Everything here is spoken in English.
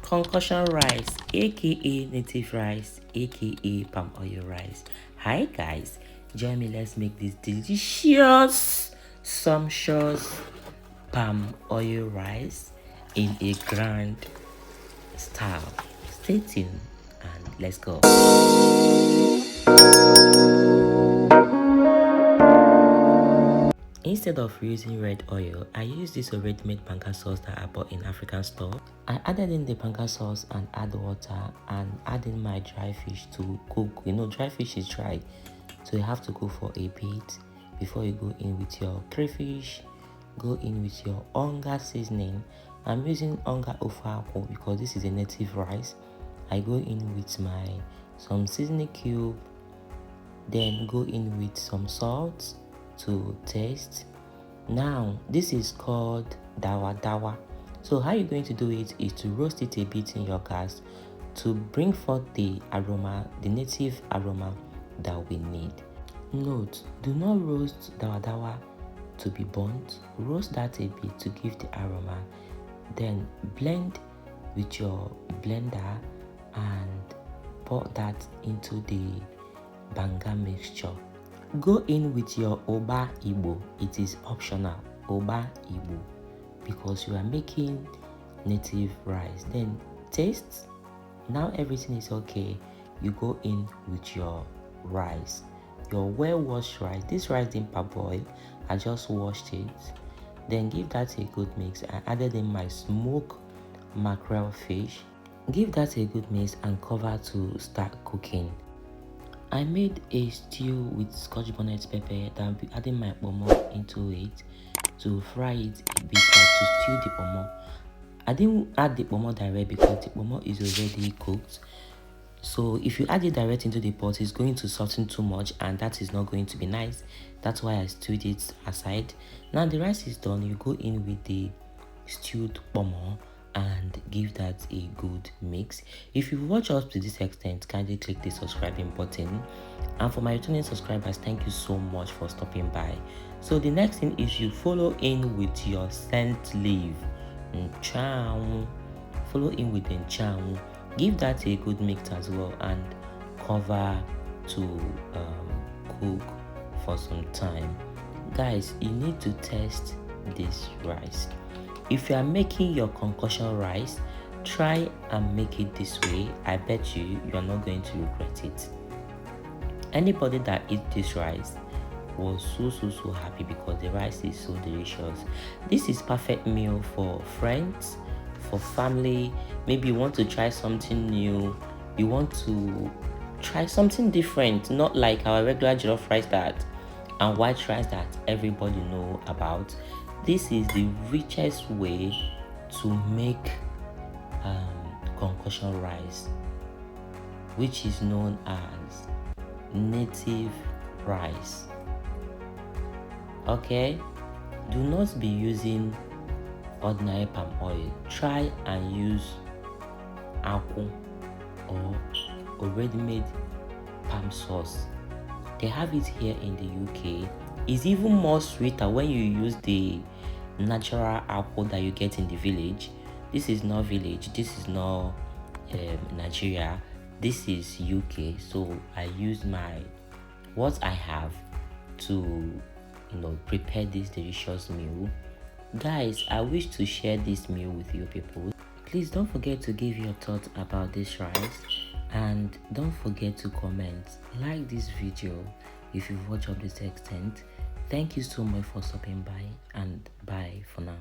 Concoction rice, aka native rice, aka palm oil rice. Hi guys, join me, let's make this delicious, sumptuous palm oil rice in a grand style. Stay tuned and let's go. Instead of using red oil, I use this already made Banga sauce that I bought in African store. I added in the Banga sauce and add water and add in my dry fish to cook. You know, dry fish is dry, so you have to cook for a bit before you go in with your crayfish. Go in with your Onga seasoning. I'm using Onga ofako because this is a native rice. I go in with some seasoning cube, then go in with some salt to taste. Now this is called Dawa. So how you're going to do it is to roast it a bit in your gas to bring forth the aroma, the native aroma that we need. Note, do not roast Dawa to be burnt. Roast that a bit to give the aroma, then blend with your blender and pour that into the Banga mixture. Go in with your I.e Igbo. It is optional, I.e Igbo, because you are making native rice. Then taste. Now everything is okay. You go in with your rice, your well-washed rice. This rice didn't parboil, I just washed it. Then give that a good mix. I added in my smoked mackerel fish. Give that a good mix and cover to start cooking. I made a stew with scotch bonnet pepper. Then I'll be adding my Kpomo into it to fry it a bit, like to stew the Kpomo. I didn't add the Kpomo direct because the Kpomo is already cooked. So if you add it direct into the pot, it's going to soften too much and that is not going to be nice. That's why I stewed it aside. Now the rice is done. You go in with the stewed Kpomo and give that a good mix. If you've watched up to this extent, kindly click the subscribing button. And for my returning subscribers, thank you so much for stopping by. So the next thing is you follow in with your scent leaf. Follow in with the chow. Give that a good mix as well and cover to cook for some time. Guys, you need to test this rice. If you are making your concoction rice, try and make it this way. I bet you are not going to regret it. Anybody that eats this rice was so happy because the rice is so delicious. This is perfect meal for friends, for family. Maybe you want to try something new, you want to try something different, not like our regular jollof rice and white rice that everybody know about. This is the richest way to make concoction rice, which is known as native rice. Okay, do not be using ordinary palm oil. Try and use akpu or already made palm sauce. They have it here in the UK. It's even more sweeter when you use the natural apple that you get in the village. This is not village, this is not Nigeria, this is UK. So I use what I have to prepare this delicious meal. Guys, I wish to share this meal with you people. Please don't forget to give your thoughts about this rice and don't forget to comment, like this video if you've watched up this extent. Thank you so much for stopping by and bye for now.